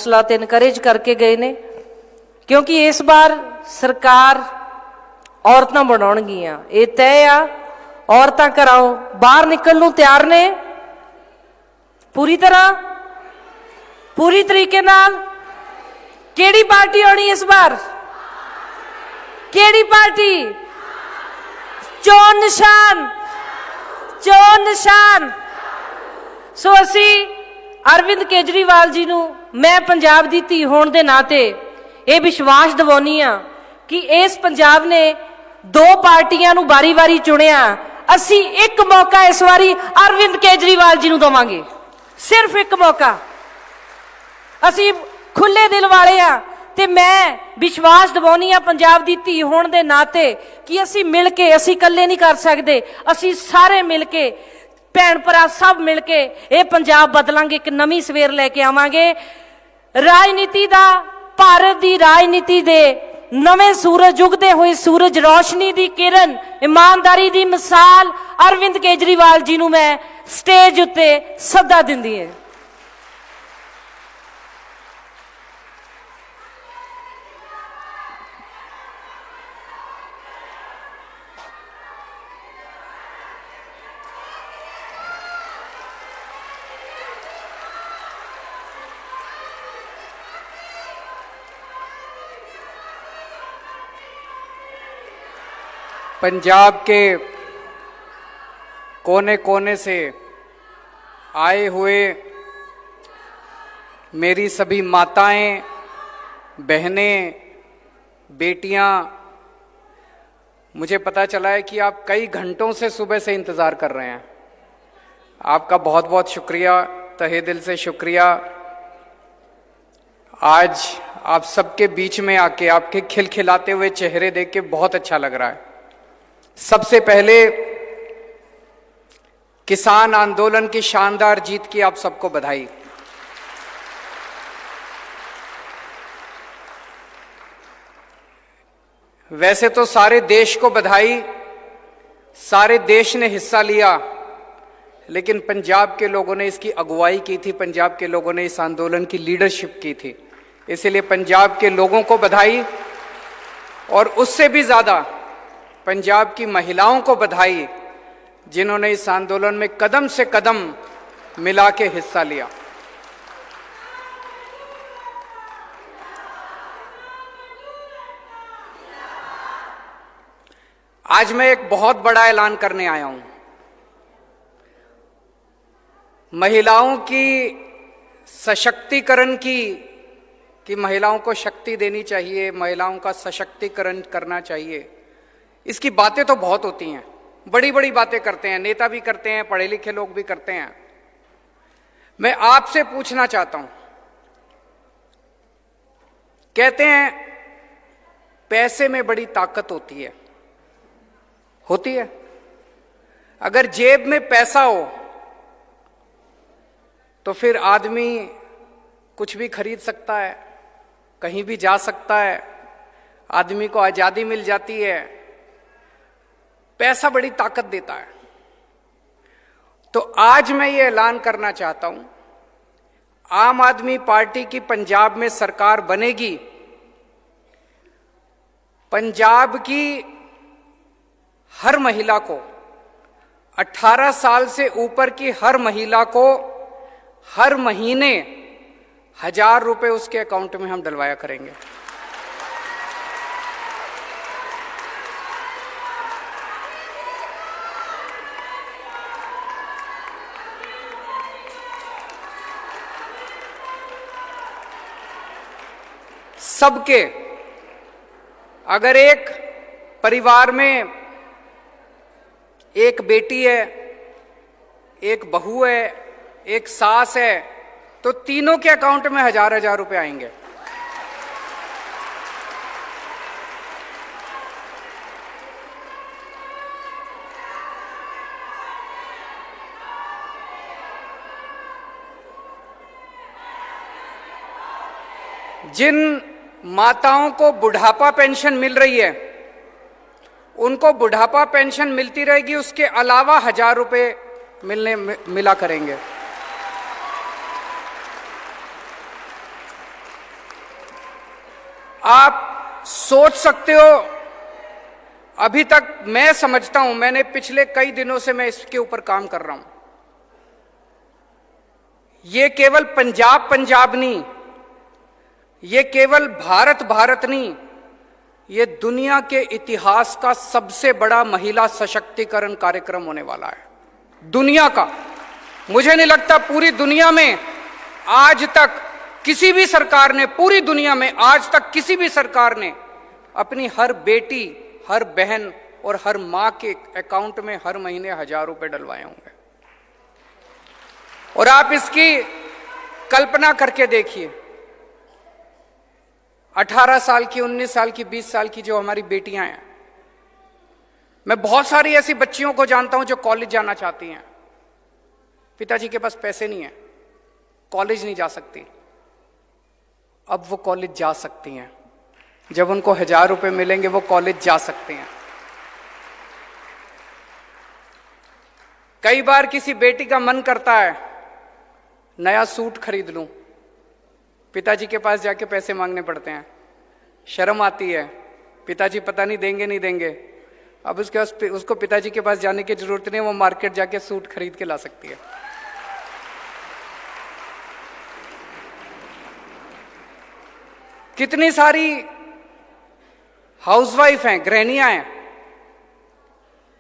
हौसला ते इनकरेज करके गए ने, क्योंकि इस बार सरकार औरतां बनाउणगियां, ये तय आ। औरतां घरों बाहर निकलण नूं तैयार ने पूरी तरह, पूरी तरीके नाल। केड़ी पार्टी आनी इस बार? केड़ी पार्टी? चोन निशान, चोन निशान। सो असी अरविंद केजरीवाल जी नूं मैं पंजाब दी धी होण दे नाते ये विश्वास दिवाउणी आ कि इस पंजाब ने दो पार्टियां नूं बारी बारी चुनिया, असी एक मौका इस बारी अरविंद केजरीवाल जी नूं देवांगे, सिर्फ एक मौका। असी खुले दिल वाले आ ते मैं विश्वास दिवाउणी आ पंजाब दी धी होण दे नाते कि असी मिल के, असी कल्ले नहीं कर सकते, असी सारे मिल के भैन भरा सब मिल के ये पंजाब बदलांगे, एक नवी सवेर लेके आवांगे। राजनीति दा, भारत दी राजनीति दे नवे सूरज उगदे हुए सूरज रोशनी दी किरण, ईमानदारी दी मिसाल अरविंद केजरीवाल जी नूं मैं स्टेज उत्ते सदा दिंदी है। पंजाब के कोने कोने से आए हुए मेरी सभी माताएं, बहनें, बेटियां, मुझे पता चला है कि आप कई घंटों से सुबह से इंतज़ार कर रहे हैं। आपका बहुत बहुत शुक्रिया, तहे दिल से शुक्रिया। आज आप सबके बीच में आके आपके खिलखिलाते हुए चेहरे देख के बहुत अच्छा लग रहा है। सबसे पहले किसान आंदोलन की शानदार जीत की आप सबको बधाई। वैसे तो सारे देश को बधाई, सारे देश ने हिस्सा लिया, लेकिन पंजाब के लोगों ने इसकी अगुवाई की थी, पंजाब के लोगों ने इस आंदोलन की लीडरशिप की थी, इसलिए पंजाब के लोगों को बधाई। और उससे भी ज्यादा पंजाब की महिलाओं को बधाई, जिन्होंने इस आंदोलन में कदम से कदम मिला के हिस्सा लिया। आज मैं एक बहुत बड़ा ऐलान करने आया हूं। महिलाओं की सशक्तिकरण की, कि महिलाओं को शक्ति देनी चाहिए, महिलाओं का सशक्तिकरण करना चाहिए, इसकी बातें तो बहुत होती हैं, बड़ी बड़ी बातें करते हैं, नेता भी करते हैं, पढ़े लिखे लोग भी करते हैं। मैं आपसे पूछना चाहता हूं, कहते हैं पैसे में बड़ी ताकत होती है, होती है। अगर जेब में पैसा हो तो फिर आदमी कुछ भी खरीद सकता है, कहीं भी जा सकता है, आदमी को आजादी मिल जाती है। पैसा बड़ी ताकत देता है। तो आज मैं ये ऐलान करना चाहता हूं, आम आदमी पार्टी की पंजाब में सरकार बनेगी। पंजाब की हर महिला को, 18 साल से ऊपर की हर महिला को हर महीने 1000 रुपए उसके अकाउंट में हम डलवाया करेंगे। सबके, अगर एक परिवार में एक बेटी है, एक बहू है, एक सास है, तो तीनों के अकाउंट में 1000 रुपए आएंगे। जिन माताओं को बुढ़ापा पेंशन मिल रही है, उनको बुढ़ापा पेंशन मिलती रहेगी, उसके अलावा 1000 रुपए मिला करेंगे। आप सोच सकते हो, अभी तक मैं समझता हूं, मैंने पिछले कई दिनों से मैं इसके ऊपर काम कर रहा हूं, ये केवल पंजाब पंजाब नहीं, ये केवल भारत भारत नहीं, ये दुनिया के इतिहास का सबसे बड़ा महिला सशक्तिकरण कार्यक्रम होने वाला है, दुनिया का। मुझे नहीं लगता पूरी दुनिया में आज तक किसी भी सरकार ने, पूरी दुनिया में आज तक किसी भी सरकार ने अपनी हर बेटी, हर बहन और हर मां के अकाउंट में हर महीने 1000 रुपए डलवाए होंगे। और आप इसकी कल्पना करके देखिए, 18 साल की, 19 साल की, 20 साल की जो हमारी बेटियां हैं, मैं बहुत सारी ऐसी बच्चियों को जानता हूं जो कॉलेज जाना चाहती हैं, पिताजी के पास पैसे नहीं है, कॉलेज नहीं जा सकती। अब वो कॉलेज जा सकती हैं, जब उनको 1000 रुपए मिलेंगे वो कॉलेज जा सकते हैं। कई बार किसी बेटी का मन करता है नया सूट खरीद लूं, पिताजी के पास जाके पैसे मांगने पड़ते हैं, शर्म आती है, पिताजी पता नहीं देंगे नहीं देंगे। अब उसको पिताजी के पास जाने की जरूरत नहीं, वो मार्केट जाके सूट खरीद के ला सकती है। कितनी सारी हाउसवाइफ हैं, गृहिणियां हैं,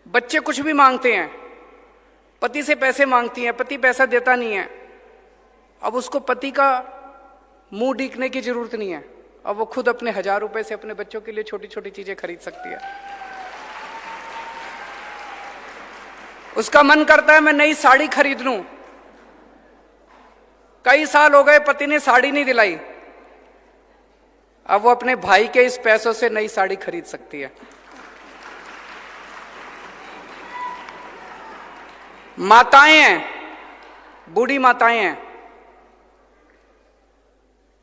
बच्चे कुछ भी मांगते हैं, पति से पैसे मांगती हैं, पति पैसा देता नहीं है। अब उसको पति का मुंह देखने की जरूरत नहीं है, अब वो खुद अपने 1000 रुपए से अपने बच्चों के लिए छोटी छोटी चीजें खरीद सकती है। उसका मन करता है मैं नई साड़ी खरीद लूं, कई साल हो गए पति ने साड़ी नहीं दिलाई, अब वो अपने भाई के इस पैसों से नई साड़ी खरीद सकती है। माताएं हैं, बूढ़ी माताएं हैं,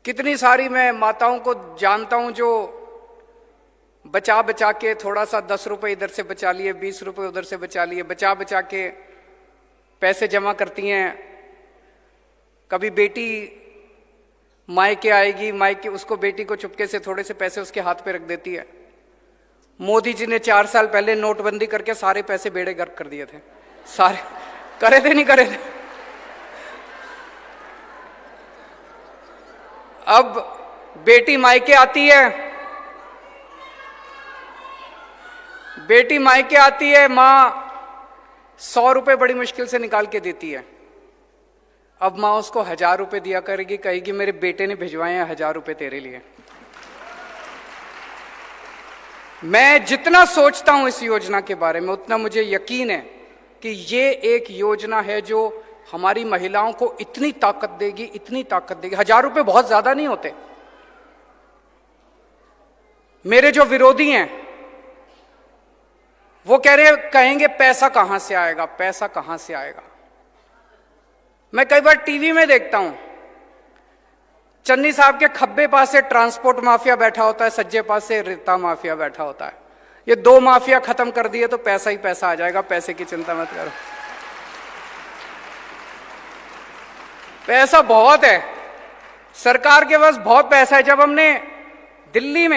कितनी सारी मैं माताओं को जानता हूं जो बचा बचा के थोड़ा सा 10 रुपए इधर से बचा लिए, 20 रुपए उधर से बचा लिए, बचा बचा के पैसे जमा करती हैं। कभी बेटी मायके आएगी, मायके उसको, बेटी को चुपके से थोड़े से पैसे उसके हाथ पे रख देती है। मोदी जी ने 4 साल पहले नोटबंदी करके सारे पैसे बेड़े गर्क कर दिए थे, सारे करे थे नहीं करे थे। अब बेटी मायके आती है, बेटी मायके आती है, मां 100 रुपए बड़ी मुश्किल से निकाल के देती है। अब मां उसको 1000 रुपए दिया करेगी, कहेगी मेरे बेटे ने भिजवाए हैं 1000 रुपए तेरे लिए। मैं जितना सोचता हूं इस योजना के बारे में, उतना मुझे यकीन है कि ये एक योजना है जो हमारी महिलाओं को इतनी ताकत देगी, इतनी ताकत देगी। 1000 रुपए बहुत ज्यादा नहीं होते। मेरे जो विरोधी हैं वो कहेंगे पैसा कहां से आएगा, पैसा कहां से आएगा। मैं कई बार टीवी में देखता हूं, चन्नी साहब के खब्बे पास से ट्रांसपोर्ट माफिया बैठा होता है, सज्जे पास से रेता माफिया बैठा होता है। ये 2 माफिया खत्म कर दिए तो पैसा ही पैसा आ जाएगा, पैसे की चिंता मत करो। पैसा बहुत है, सरकार के पास बहुत पैसा है। जब हमने दिल्ली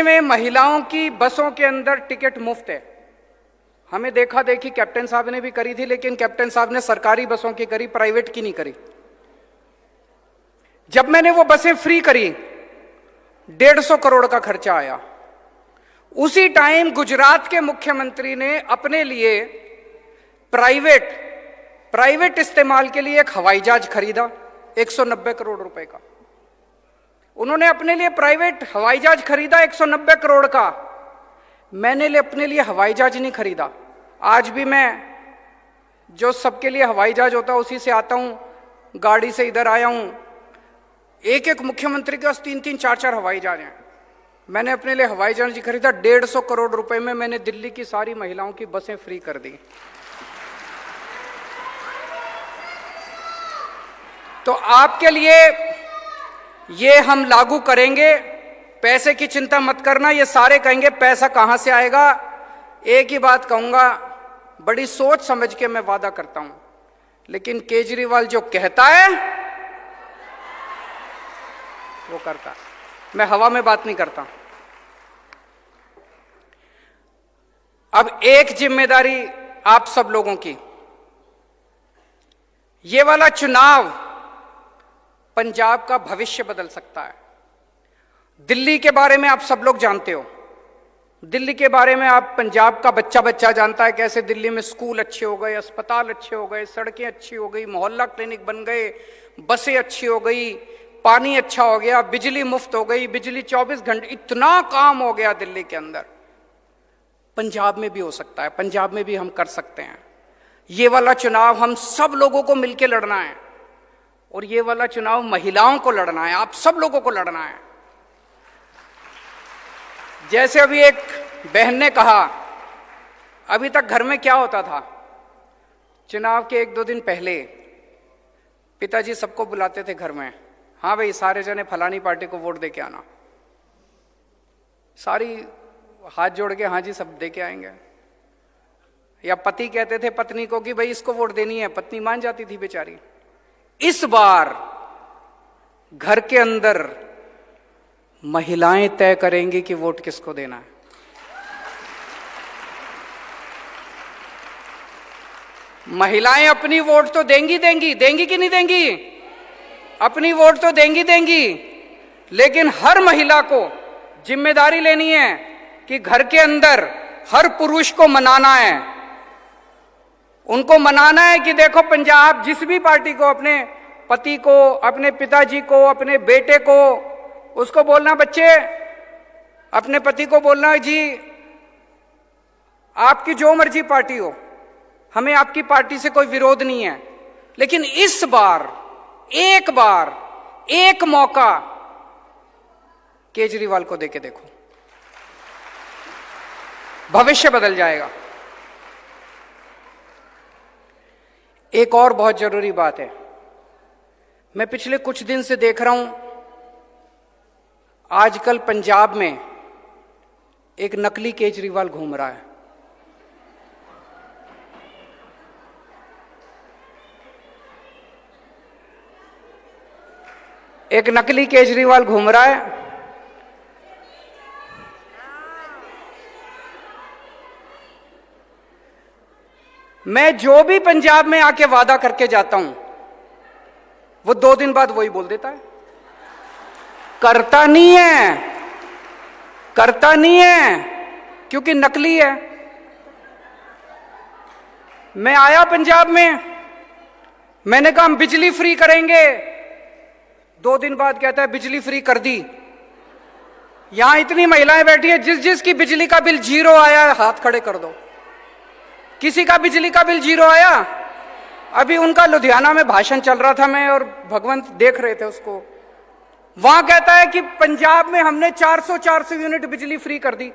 में महिलाओं की बसों के अंदर टिकट मुफ्त है, हमें देखा देखी कैप्टन साहब ने भी करी थी, लेकिन कैप्टन साहब ने सरकारी बसों की करी, प्राइवेट की नहीं करी। जब मैंने वो बसें फ्री करी, 150 करोड़ का खर्चा आया। उसी टाइम गुजरात के मुख्यमंत्री ने अपने लिए प्राइवेट इस्तेमाल के लिए एक हवाई जहाज खरीदा 190 करोड़ रुपए का। उन्होंने अपने लिए प्राइवेट हवाई जहाज खरीदा 190 करोड़ का। मैंने अपने लिए हवाई जहाज नहीं खरीदा। आज भी मैं जो सबके लिए हवाई जहाज होता है उसी से आता हूं, गाड़ी से इधर आया हूं। एक एक मुख्यमंत्री के पास 3-3, 4-4 हवाई जहाज हैं। मैंने अपने लिए हवाई जहाज नहीं खरीदा। 150 करोड़ रुपए में मैंने दिल्ली की सारी महिलाओं की बसें फ्री कर दी। तो आपके लिए ये हम लागू करेंगे। पैसे की चिंता मत करना। ये सारे कहेंगे पैसा कहां से आएगा। एक ही बात कहूंगा, बड़ी सोच समझ के मैं वादा करता हूं, लेकिन केजरीवाल जो कहता है वो करता है। मैं हवा में बात नहीं करता। अब एक जिम्मेदारी आप सब लोगों की, ये वाला चुनाव पंजाब का भविष्य बदल सकता है। दिल्ली के बारे में आप सब लोग जानते हो, दिल्ली के बारे में आप पंजाब का बच्चा बच्चा जानता है कैसे दिल्ली में स्कूल अच्छे हो गए, अस्पताल अच्छे हो गए, सड़कें अच्छी हो गई, मोहल्ला क्लिनिक बन गए, बसें अच्छी हो गई, पानी अच्छा हो गया, बिजली मुफ्त हो गई, बिजली 24 घंटे, इतना काम हो गया दिल्ली के अंदर। पंजाब में भी हो सकता है, पंजाब में भी हम कर सकते हैं। ये वाला चुनाव हम सब लोगों को मिलकर लड़ना है, और ये वाला चुनाव महिलाओं को लड़ना है, आप सब लोगों को लड़ना है। जैसे अभी एक बहन ने कहा, अभी तक घर में क्या होता था, चुनाव के 1-2 दिन पहले पिताजी सबको बुलाते थे घर में, हाँ भाई सारे जने फलानी पार्टी को वोट दे के आना, सारी हाथ जोड़ के हाँ जी सब दे के आएंगे। या पति कहते थे पत्नी को कि भाई इसको वोट देनी है, पत्नी मान जाती थी बेचारी। इस बार घर के अंदर महिलाएं तय करेंगी कि वोट किसको देना है। महिलाएं अपनी वोट तो देंगी कि नहीं देंगी? अपनी वोट तो देंगी, लेकिन हर महिला को जिम्मेदारी लेनी है कि घर के अंदर हर पुरुष को मनाना है। उनको मनाना है कि देखो पंजाब जिस भी पार्टी को, अपने पति को, अपने पिताजी को, अपने बेटे को, उसको बोलना, बच्चे अपने पति को बोलना, जी आपकी जो मर्जी पार्टी हो, हमें आपकी पार्टी से कोई विरोध नहीं है, लेकिन इस बार एक मौका केजरीवाल को देके देखो, भविष्य बदल जाएगा। एक और बहुत जरूरी बात है, मैं पिछले कुछ दिन से देख रहा हूं, आजकल पंजाब में एक नकली केजरीवाल घूम रहा है। एक नकली केजरीवाल घूम रहा है। मैं जो भी पंजाब में आके वादा करके जाता हूं, वो 2 दिन बाद वही बोल देता है। करता नहीं है, क्योंकि नकली है। मैं आया पंजाब में, मैंने कहा हम बिजली फ्री करेंगे, 2 दिन बाद कहता है बिजली फ्री कर दी। यहां इतनी महिलाएं बैठी है, जिसकी बिजली का बिल 0 आया है हाथ खड़े कर दो। किसी का बिजली का बिल 0 आया? अभी उनका लुधियाना में भाषण चल रहा था, मैं और भगवंत देख रहे थे उसको। वहां कहता है कि पंजाब में हमने 400 यूनिट बिजली फ्री कर दी।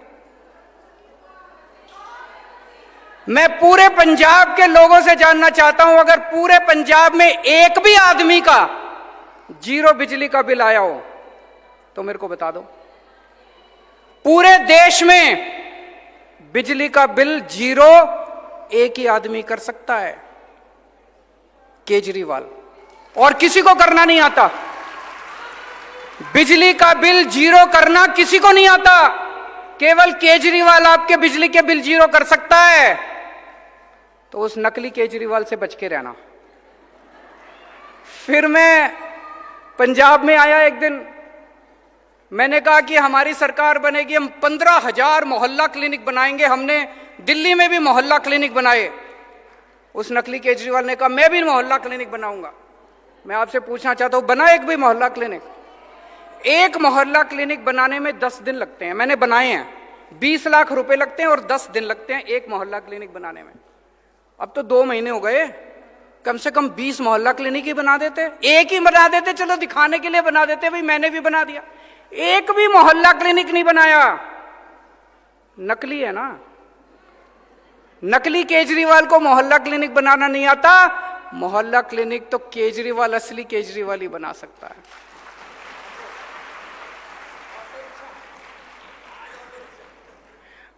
मैं पूरे पंजाब के लोगों से जानना चाहता हूं, अगर पूरे पंजाब में एक भी आदमी का 0 बिजली का बिल आया हो तो मेरे को बता दो। पूरे देश में बिजली का बिल 0 एक ही आदमी कर सकता है, केजरीवाल, और किसी को करना नहीं आता। बिजली का बिल 0 करना किसी को नहीं आता, केवल केजरीवाल आपके बिजली के बिल 0 कर सकता है। तो उस नकली केजरीवाल से बच के रहना। फिर मैं पंजाब में आया एक दिन, मैंने कहा कि हमारी सरकार बनेगी, हम 15,000 मोहल्ला क्लिनिक बनाएंगे। हमने दिल्ली में भी मोहल्ला क्लिनिक बनाए। उस नकली केजरीवाल ने कहा मैं भी मोहल्ला क्लिनिक बनाऊंगा। मैं आपसे पूछना चाहता हूं, बना एक भी मोहल्ला क्लिनिक? एक मोहल्ला क्लिनिक बनाने में 10 दिन लगते हैं, मैंने बनाए हैं। 20 लाख रुपए लगते हैं और 10 दिन लगते हैं एक मोहल्ला क्लिनिक बनाने में। अब तो 2 महीने हो गए, कम से कम 20 मोहल्ला क्लिनिक ही बना देते, एक ही बना देते, चलो दिखाने के लिए बना देते, भाई मैंने भी बना दिया। एक भी मोहल्ला क्लिनिक नहीं बनाया। नकली है ना। नकली केजरीवाल को मोहल्ला क्लिनिक बनाना नहीं आता, मोहल्ला क्लिनिक तो केजरीवाल, असली केजरीवाल ही बना सकता है।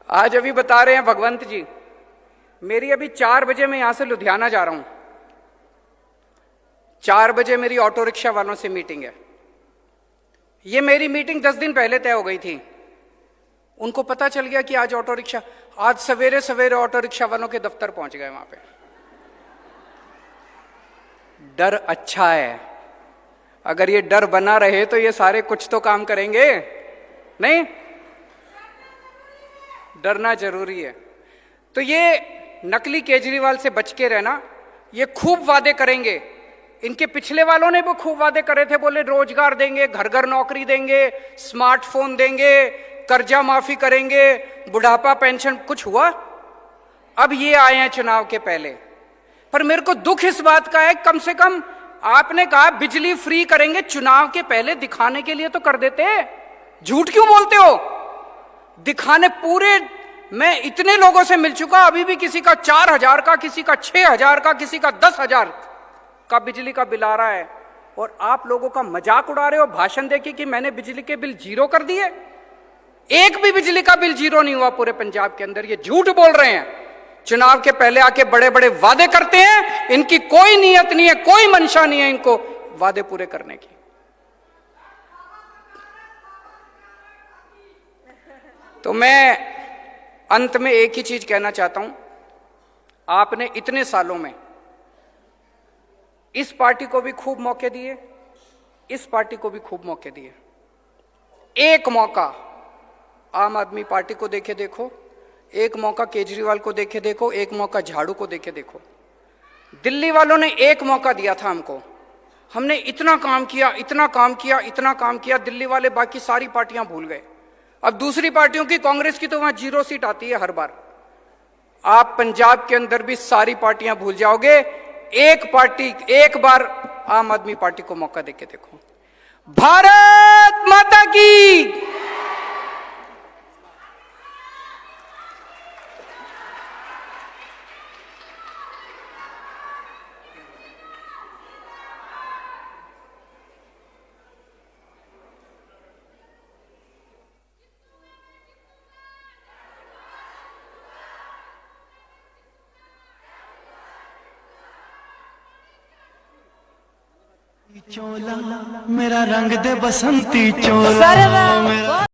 आज अभी बता रहे हैं भगवंत जी, मेरी अभी 4 बजे मैं यहां से लुधियाना जा रहा हूं। 4 बजे मेरी ऑटो रिक्शा वालों से मीटिंग है। ये मेरी मीटिंग 10 दिन पहले तय हो गई थी। उनको पता चल गया कि आज ऑटो रिक्शा, आज सवेरे सवेरे ऑटो रिक्शा वालों के दफ्तर पहुंच गए वहां पे। डर अच्छा है, अगर ये डर बना रहे तो ये सारे कुछ तो काम करेंगे नहीं। डरना जरूरी है। तो ये नकली केजरीवाल से बच के रहना। ये खूब वादे करेंगे, इनके पिछले वालों ने भी खूब वादे करे थे, बोले रोजगार देंगे, घर घर नौकरी देंगे, स्मार्टफोन देंगे, कर्जा माफी करेंगे, बुढ़ापा पेंशन। कुछ हुआ? अब ये आए हैं चुनाव के पहले। पर मेरे को दुख इस बात का है, कम से कम आपने कहा बिजली फ्री करेंगे, चुनाव के पहले दिखाने के लिए तो कर देते। झूठ क्यों बोलते हो? दिखाने पूरे, मैं इतने लोगों से मिल चुका, अभी भी किसी का 4,000 का, किसी का 6,000 का, किसी का 10,000 का बिजली का बिल आ रहा है, और आप लोगों का मजाक उड़ा रहे हो भाषण देके कि मैंने बिजली के बिल जीरो कर दिए। एक भी बिजली का बिल जीरो नहीं हुआ पूरे पंजाब के अंदर। ये झूठ बोल रहे हैं। चुनाव के पहले आके बड़े बड़े वादे करते हैं, इनकी कोई नीयत नहीं है, कोई मंशा नहीं है इनको वादे पूरे करने की। तो मैं अंत में एक ही चीज कहना चाहता हूं, आपने इतने सालों में इस पार्टी को भी खूब मौके दिए, इस पार्टी को भी खूब मौके दिए। एक मौका आम आदमी पार्टी को देके देखो, एक मौका केजरीवाल को देके देखो, एक मौका झाड़ू को देके देखो। दिल्ली वालों ने एक मौका दिया था हमको, हमने इतना काम किया, इतना काम किया, इतना काम किया, दिल्ली वाले बाकी सारी पार्टियां भूल गए। अब दूसरी पार्टियों की, कांग्रेस की तो वहां 0 सीट आती है हर बार। आप पंजाब के अंदर भी सारी पार्टियां भूल जाओगे। एक पार्टी, एक बार आम आदमी पार्टी को मौका देके देखो। भारत माता की। चोला मेरा रंग दे बसंती चोला सर